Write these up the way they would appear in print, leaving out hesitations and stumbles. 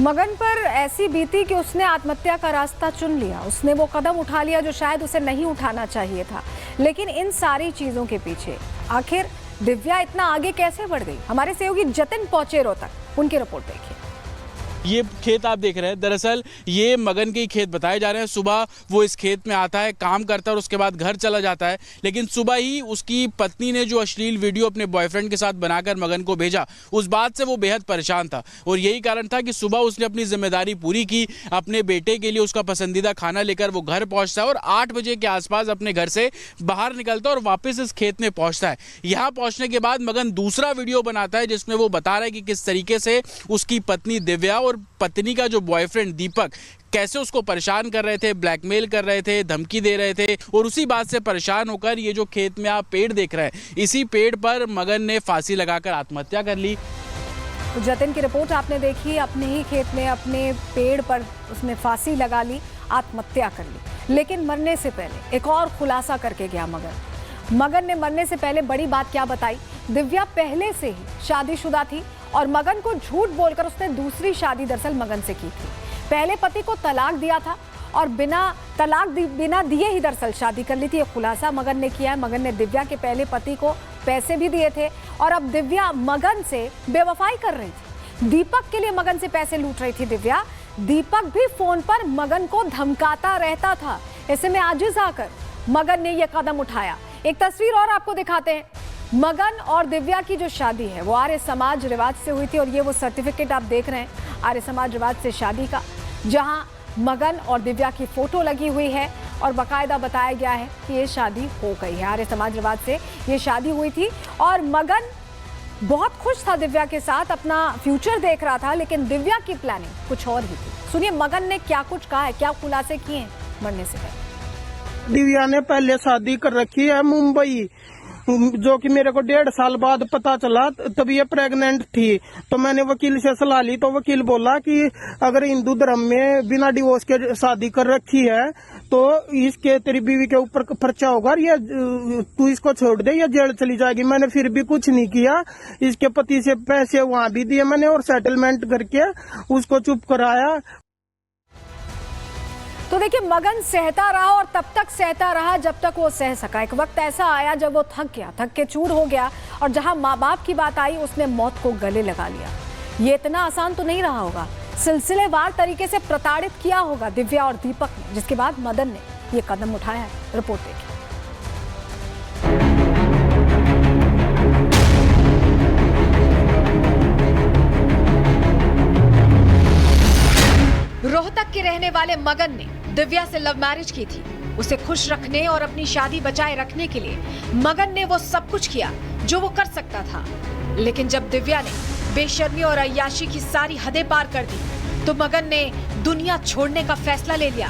मगन पर ऐसी बीती कि उसने आत्महत्या का रास्ता चुन लिया। उसने वो कदम उठा लिया जो शायद उसे नहीं उठाना चाहिए था। लेकिन इन सारी चीजों के पीछे आखिर दिव्या इतना आगे कैसे बढ़ गई? हमारे सहयोगी जतिन पहुंचे रोहतक, उनकी रिपोर्ट देखिए। ये खेत आप देख रहे हैं, दरअसल ये मगन के ही खेत बताए जा रहे हैं। सुबह वो इस खेत में आता है, काम करता है और उसके बाद घर चला जाता है। लेकिन सुबह ही उसकी पत्नी ने जो अश्लील वीडियो अपने बॉयफ्रेंड के साथ बनाकर मगन को भेजा, उस बात से वो बेहद परेशान था और यही कारण था कि सुबह उसने अपनी जिम्मेदारी पूरी की। अपने बेटे के लिए उसका पसंदीदा खाना लेकर वो घर पहुंचता है और 8 बजे के आसपास अपने घर से बाहर निकलता है और वापस इस खेत में पहुंचता है। यहाँ पहुंचने के बाद मगन दूसरा वीडियो बनाता है जिसमें वो बता रहा है कि किस तरीके से उसकी पत्नी दिव्या और पत्नी का जो बॉयफ्रेंड दीपक कैसे उसको परेशान कर रहे थे, ब्लैकमेल कर रहे थे, धमकी दे रहे थे। और उसी बात से परेशान होकर ये जो खेत में आप पेड़ देख रहे हैं, इसी पेड़ पर मगन ने फांसी लगाकर आत्महत्या कर ली। तो जतिन की रिपोर्ट आपने देखी। अपने ही खेत में अपने पेड़ पर उसने फांसी लगा ली, आत्महत्या कर ली। लेकिन मरने से पहले एक और खुलासा करके गया मगन ने मरने से पहले बड़ी बात क्या बताई? दिव्या पहले से ही शादीशुदा थी और मगन को झूठ बोलकर उसने दूसरी शादी दरअसल मगन से की थी। पहले पति को तलाक दिया था और बिना दिए ही दरअसल शादी कर ली थी। ये खुलासा मगन ने किया है। मगन ने दिव्या के पहले पति को पैसे भी दिए थे और अब दिव्या मगन से बेवफाई कर रही थी। दीपक के लिए मगन से पैसे लूट रही थी दिव्या। दीपक भी फोन पर मगन को धमकाता रहता था। ऐसे में आजिज आकर मगन ने यह कदम उठाया। एक तस्वीर और आपको दिखाते हैं। मगन और दिव्या की जो शादी है वो आर्य समाज रिवाज से हुई थी और ये वो सर्टिफिकेट आप देख रहे हैं आर्य समाज रिवाज से शादी का, जहां मगन और दिव्या की फोटो लगी हुई है और बाकायदा बताया गया है कि ये शादी हो गई है। आर्य समाज रिवाज से ये शादी हुई थी और मगन बहुत खुश था दिव्या के साथ, अपना फ्यूचर देख रहा था। लेकिन दिव्या की प्लानिंग कुछ और ही थी। सुनिए मगन ने क्या कुछ कहा है, क्या खुलासे किए हैं मरने से पहले। दिव्या ने पहले शादी कर रखी है मुंबई, जो कि मेरे को 1.5 साल बाद पता चला। तभी ये प्रेग्नेंट थी। तो मैंने वकील से सलाह ली तो वकील बोला कि अगर हिंदू धर्म में बिना डिवोर्स के शादी कर रखी है तो इसके तेरी बीवी के ऊपर पर्चा होगा और ये तू इसको छोड़ दे या जेल चली जाएगी। मैंने फिर भी कुछ नहीं किया। इसके पति से पैसे वहां भी दिए मैंने और सेटलमेंट करके उसको चुप कराया। तो देखिए मगन सहता रहा और तब तक सहता रहा जब तक वो सह सका। एक वक्त ऐसा आया जब वो थक गया, थक के चूर हो गया और जहां माँ बाप की बात आई उसने मौत को गले लगा लिया। ये इतना आसान तो नहीं रहा होगा। सिलसिलेवार तरीके से प्रताड़ित किया होगा दिव्या और दीपक ने, जिसके बाद मदन ने ये कदम उठाया है। रिपोर्ट देखिए। रोहतक के रहने वाले मगन ने दिव्या से लव मैरिज की थी। उसे खुश रखने और अपनी शादी बचाए रखने के लिए मगन ने वो सब कुछ किया जो वो कर सकता था। लेकिन जब दिव्या ने बेशर्मी और अय्याशी की सारी हदें पार कर दी तो मगन ने दुनिया छोड़ने का फैसला ले लिया।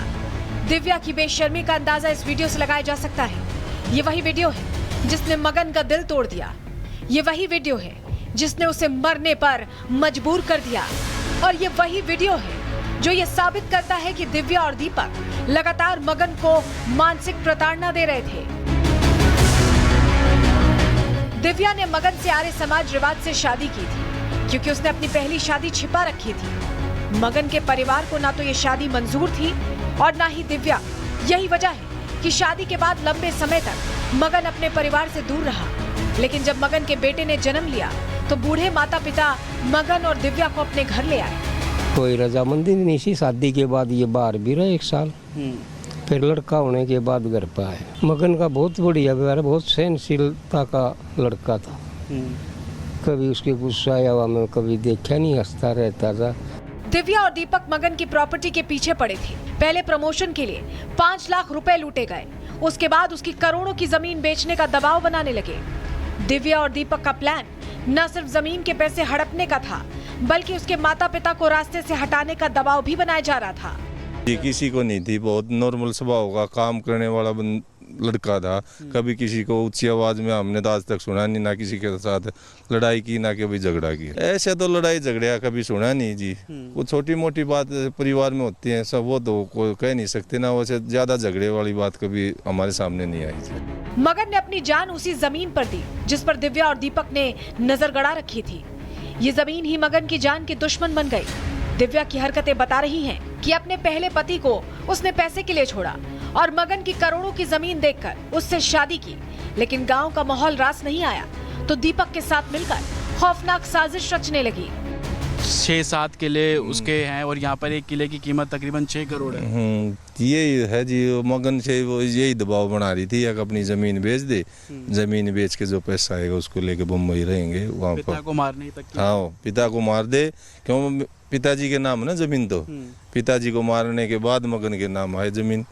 दिव्या की बेशर्मी का अंदाजा इस वीडियो से लगाया जा सकता है। ये वही वीडियो है जिसने मगन का दिल तोड़ दिया। ये वही वीडियो है जिसने उसे मरने पर मजबूर कर दिया। और ये वही वीडियो है जो ये साबित करता है कि दिव्या और दीपक लगातार मगन को मानसिक प्रताड़ना दे रहे थे। दिव्या ने मगन से आर्य समाज रिवाज से शादी की थी क्योंकि उसने अपनी पहली शादी छिपा रखी थी। मगन के परिवार को ना तो ये शादी मंजूर थी और ना ही दिव्या। यही वजह है कि शादी के बाद लंबे समय तक मगन अपने परिवार से दूर रहा। लेकिन जब मगन के बेटे ने जन्म लिया तो बूढ़े माता पिता मगन और दिव्या को अपने घर ले आए। कोई रजामंदी नहीं थी। शादी के बाद ये बाहर भी रहे 1 साल, फिर लड़का होने के बाद घर पर आए। मगन का बहुत बढ़िया व्यवहार, बहुत सहनशीलता का लड़का था। कभी उसके गुस्सा या में कभी देखा नहीं, हंसता रहता था। दिव्या और दीपक मगन की प्रॉपर्टी के पीछे पड़े थे। पहले प्रमोशन के लिए 5 लाख रुपए लूटे गए। उसके बाद उसकी करोड़ों की जमीन बेचने का दबाव बनाने लगे। दिव्या और दीपक का प्लान न सिर्फ जमीन के पैसे हड़पने का था बल्कि उसके माता पिता को रास्ते से हटाने का दबाव भी बनाया जा रहा था। ये किसी को नहीं थी, बहुत नॉर्मल स्वभाव का काम करने वाला लड़का था। कभी किसी को ऊंची आवाज में हमने तो आज तक सुना नहीं, ना किसी के साथ लड़ाई की ना कभी झगड़ा किया। ऐसे तो लड़ाई झगड़ा कभी सुना नहीं जी। वो छोटी मोटी बात परिवार में होती है सब, वो तो कोई कह नहीं सकते ना। वैसे ज्यादा झगड़े वाली बात कभी हमारे सामने नहीं आई थी। मगन ने अपनी जान उसी जमीन पर दी जिस पर दिव्या और दीपक ने नजर गड़ा रखी थी। ये जमीन ही मगन की जान की दुश्मन बन गई। दिव्या की हरकतें बता रही हैं कि अपने पहले पति को उसने पैसे के लिए छोड़ा और मगन की करोड़ों की जमीन देखकर उससे शादी की, लेकिन गांव का माहौल रास नहीं आया तो दीपक के साथ मिलकर खौफनाक साजिश रचने लगी। 6-7 किले उसके हैं और यहाँ पर एक किले की कीमत तकरीबन 6 करोड़ है। यही है जी, मगन से वो यही दबाव बना रही थी, एक अपनी जमीन बेच दे, जमीन बेच के जो पैसा आएगा उसको लेके मुंबई रहेंगे वहाँ पिता पर। को मारने तक की। हाँ, पिता को मार दे, क्यों पिताजी के नाम है ना जमीन, तो पिताजी को मारने के बाद मगन के नाम आए जमीन,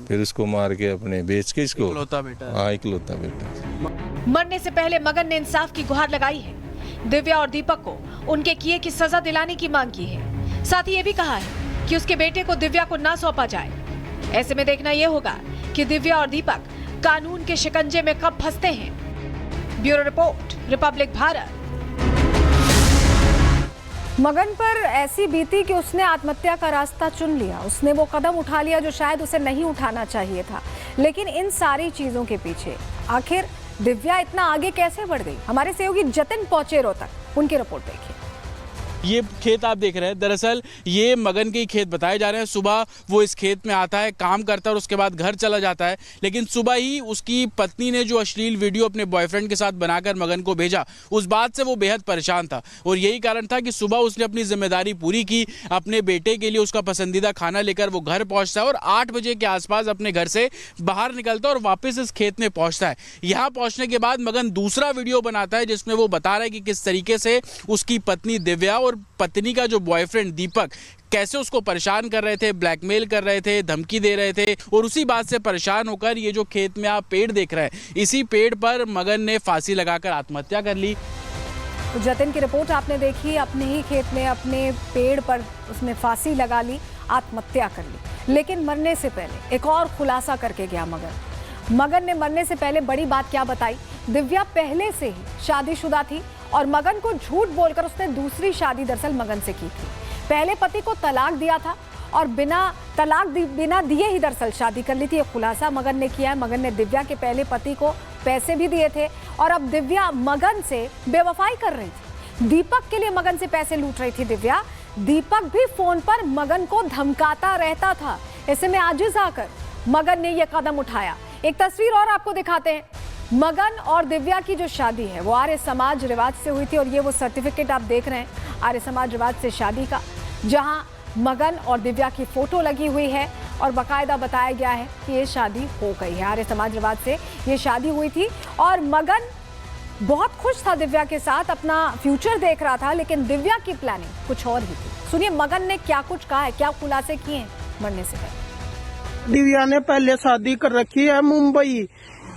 फिर उसको मार के अपने बेच के इसको। इकलौता बेटा है। हाँ, इकलौता बेटा। मरने से पहले मगन ने इंसाफ की गुहार लगाई है। दिव्या और दीपक को उनके किए की सजा दिलाने की मांग की है। साथ ही ये भी कहा है कि उसके बेटे को दिव्या को ना सौंपा जाए। ऐसे में देखना यह होगा कि दिव्या और दीपक कानून के शिकंजे में कब फंसते हैं। Bureau report, Republic Bharat. मगन पर ऐसी बीती कि उसने आत्महत्या का रास्ता चुन लिया। उसने वो कदम उठा लिया जो शायद उसे नहीं उठाना चाहिए था। लेकिन इन सारी चीजों के पीछे आखिर दिव्या इतना आगे कैसे बढ़ गई? हमारे सहयोगी जतिन पहुंचे रोहतक, उनकी रिपोर्ट देखिए। ये खेत आप देख रहे हैं, दरअसल ये मगन के ही खेत बताए जा रहे हैं। सुबह वो इस खेत में आता है, काम करता है और उसके बाद घर चला जाता है। लेकिन सुबह ही उसकी पत्नी ने जो अश्लील वीडियो अपने बॉयफ्रेंड के साथ बनाकर मगन को भेजा, उस बात से वो बेहद परेशान था और यही कारण था कि सुबह उसने अपनी जिम्मेदारी पूरी की। अपने बेटे के लिए उसका पसंदीदा खाना लेकर वो घर पहुंचता है और 8 बजे के आसपास अपने घर से बाहर निकलता है और वापस इस खेत में पहुंचता है। यहाँ पहुंचने के बाद मगन दूसरा वीडियो बनाता है जिसमें वो बता रहा है कि किस तरीके से उसकी पत्नी दिव्या और पत्नी का जो बॉयफ्रेंड दीपक कैसे उसको परेशान कर रहे थे, ब्लैकमेल कर रहे थे, धमकी दे रहे थे। और उसी बात से परेशान होकर ये जो खेत में आप पेड़ देख रहे हैं, इसी पेड़ पर मगन ने फांसी लगाकर आत्महत्या कर ली। तो जतिन की रिपोर्ट आपने देखी। अपने ही खेत में अपने पेड़ पर उसने फांसी लगा ली, आत्महत्या कर ली। लेकिन मरने से पहले एक और खुलासा करके गया मगन ने मरने से पहले बड़ी बात क्या बताई? दिव्या पहले से ही शादीशुदा थी और मगन को झूठ बोलकर उसने दूसरी शादी दरअसल मगन से की थी। पहले पति को तलाक दिया था और बिना दिए ही दरअसल शादी कर ली थी। ये खुलासा मगन ने किया है। मगन ने दिव्या के पहले पति को पैसे भी दिए थे और अब दिव्या मगन से बेवफाई कर रही थी। दीपक के लिए मगन से पैसे लूट रही थी दिव्या। दीपक भी फोन पर मगन को धमकाता रहता था। ऐसे में आजिज आकर मगन ने यह कदम उठाया। एक तस्वीर और आपको दिखाते हैं। मगन और दिव्या की जो शादी है वो आर्य समाज रिवाज से हुई थी और ये वो सर्टिफिकेट आप देख रहे हैं आर्य समाज रिवाज से शादी का, जहां मगन और दिव्या की फोटो लगी हुई है और बाकायदा बताया गया है कि ये शादी हो गई है। आर्य समाज रिवाज से ये शादी हुई थी और मगन बहुत खुश था दिव्या के साथ, अपना फ्यूचर देख रहा था। लेकिन दिव्या की प्लानिंग कुछ और ही थी। सुनिए मगन ने क्या कुछ कहा है, क्या खुलासे किए हैं मरने से पहले। दिव्या ने पहले शादी कर रखी है मुंबई,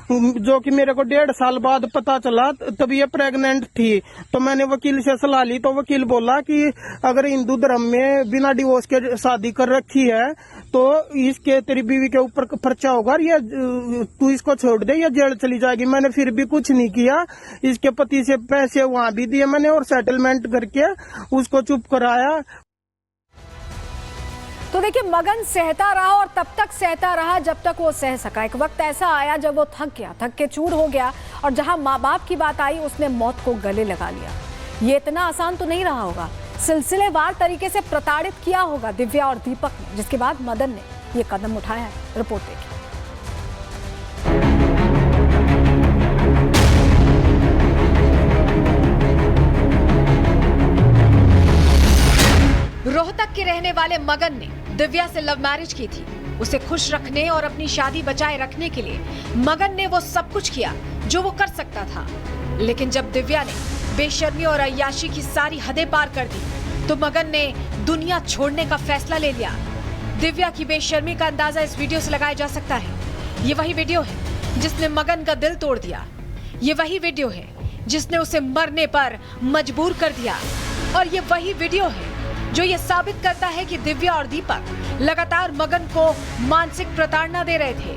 जो कि मेरे को 1.5 साल बाद पता चला, तब ये प्रेग्नेंट थी। तो मैंने वकील से सलाह ली तो वकील बोला कि अगर हिंदू धर्म में बिना डिवोर्स के शादी कर रखी है तो इसके तेरी बीवी के ऊपर पर्चा होगा, ये तू इसको छोड़ दे या जेल चली जाएगी। मैंने फिर भी कुछ नहीं किया। इसके पति से पैसे वहां भी दिए मैंने और सेटलमेंट करके उसको चुप कराया। तो देखिए मगन सहता रहा और तब तक सहता रहा जब तक वो सह सका। एक वक्त ऐसा आया जब वो थक गया, थक के चूर हो गया और जहां माँ बाप की बात आई उसने मौत को गले लगा लिया। ये इतना आसान तो नहीं रहा होगा। सिलसिलेवार तरीके से प्रताड़ित किया होगा दिव्या और दीपक ने, जिसके बाद मदन ने ये कदम उठाया है। रिपोर्ट देखिए। रोहतक के रहने वाले मगन ने दिव्या से लव मैरिज की थी। उसे खुश रखने और अपनी शादी बचाए रखने के लिए मगन ने वो सब कुछ किया जो वो कर सकता था। लेकिन जब दिव्या ने बेशर्मी और अय्याशी की सारी हदें पार कर दी तो मगन ने दुनिया छोड़ने का फैसला ले लिया। दिव्या की बेशर्मी का अंदाजा इस वीडियो से लगाया जा सकता है। ये वही वीडियो है जिसने मगन का दिल तोड़ दिया। ये वही वीडियो है जिसने उसे मरने पर मजबूर कर दिया। और ये वही वीडियो है जो ये साबित करता है कि दिव्या और दीपक लगातार मगन को मानसिक प्रताड़ना दे रहे थे।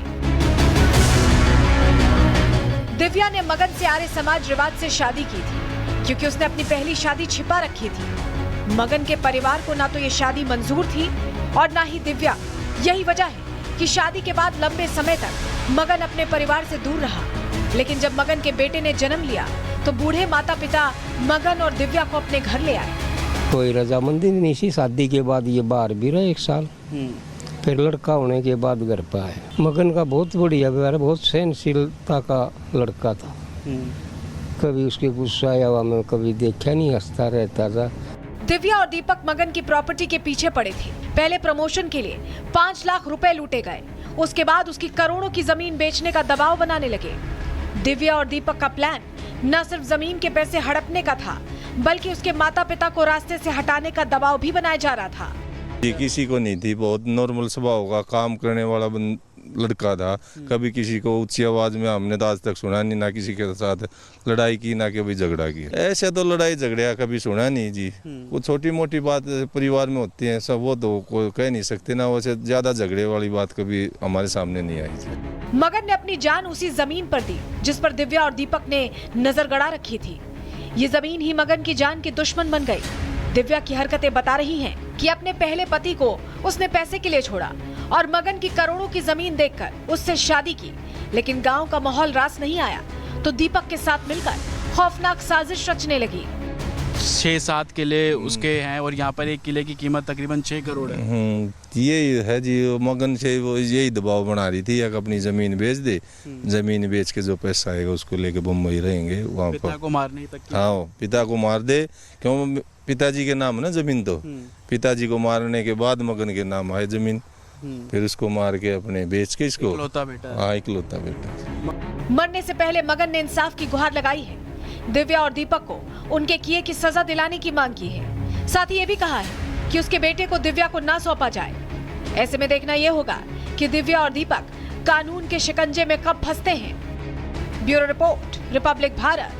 दिव्या ने मगन से आर्य समाज रिवाज से शादी की थी क्योंकि उसने अपनी पहली शादी छिपा रखी थी। मगन के परिवार को ना तो ये शादी मंजूर थी और ना ही दिव्या। यही वजह है कि शादी के बाद लंबे समय तक मगन अपने परिवार से दूर रहा। लेकिन जब मगन के बेटे ने जन्म लिया तो बूढ़े माता पिता मगन और दिव्या को अपने घर ले आए। कोई रजामंदी नहीं थी। शादी के बाद ये बाहर भी रहा 1 साल, फिर लड़का होने के बाद घर पर आए। मगन का बहुत बढ़िया व्यवहार, बहुत सहनशीलता का लड़का था। कभी उसके गुस्सा या हुआ मैं कभी देखा नहीं, हंसता रहता था। दिव्या और दीपक मगन की प्रॉपर्टी के पीछे पड़े थे। पहले प्रमोशन के लिए 5 लाख रुपए लूटे गए, उसके बाद उसकी करोड़ों की जमीन बेचने का दबाव बनाने लगे। दिव्या और दीपक का प्लान न सिर्फ जमीन के पैसे हड़पने का था, बल्कि उसके माता पिता को रास्ते से हटाने का दबाव भी बनाया जा रहा था। ये किसी को नहीं थी, बहुत नॉर्मल स्वभाव का काम करने वाला लड़का था। कभी किसी को ऊंची आवाज में हमने तो आज तक सुना नहीं, ना किसी के साथ लड़ाई की ना कभी झगड़ा किया। ऐसे तो लड़ाई झगड़ा कभी सुना नहीं जी। कुछ छोटी मोटी बात परिवार में होती है सब, वो तो कोई कह नहीं सकते ना। वैसे ज्यादा झगड़े वाली बात कभी हमारे सामने नहीं आई जी। मगन ने अपनी जान उसी जमीन पर दी जिस पर दिव्या और दीपक ने नजर गड़ा रखी थी। ये जमीन ही मगन की जान की दुश्मन बन गई। दिव्या की हरकतें बता रही हैं कि अपने पहले पति को उसने पैसे के लिए छोड़ा और मगन की करोड़ों की जमीन देखकर उससे शादी की। लेकिन गांव का माहौल रास नहीं आया तो दीपक के साथ मिलकर खौफनाक साजिश रचने लगी। 6-7 किले उसके हैं और यहाँ पर एक किले की कीमत तकरीबन 6 करोड़ है। यही है जी। मगन से वो यही दबाव बना रही थी, एक अपनी जमीन बेच दे, जमीन बेच के जो पैसा आएगा उसको लेके बम्बई रहेंगे वहाँ पिता पर। को मारने तक। हाँ, पिता को मार दे, क्यों पिताजी के नाम है ना जमीन। तो पिताजी को मारने के बाद मगन के नाम आए जमीन, फिर उसको मार के अपने बेच के इसको। इकलौता बेटा। हाँ, इकलौता बेटा। मरने से पहले मगन ने इंसाफ की गुहार लगाई है। दिव्या और दीपक को उनके किए की सजा दिलाने की मांग की है। साथ ही ये भी कहा है कि उसके बेटे को दिव्या को ना सौंपा जाए। ऐसे में देखना यह होगा कि दिव्या और दीपक कानून के शिकंजे में कब फंसते हैं। Bureau report, Republic Bharat.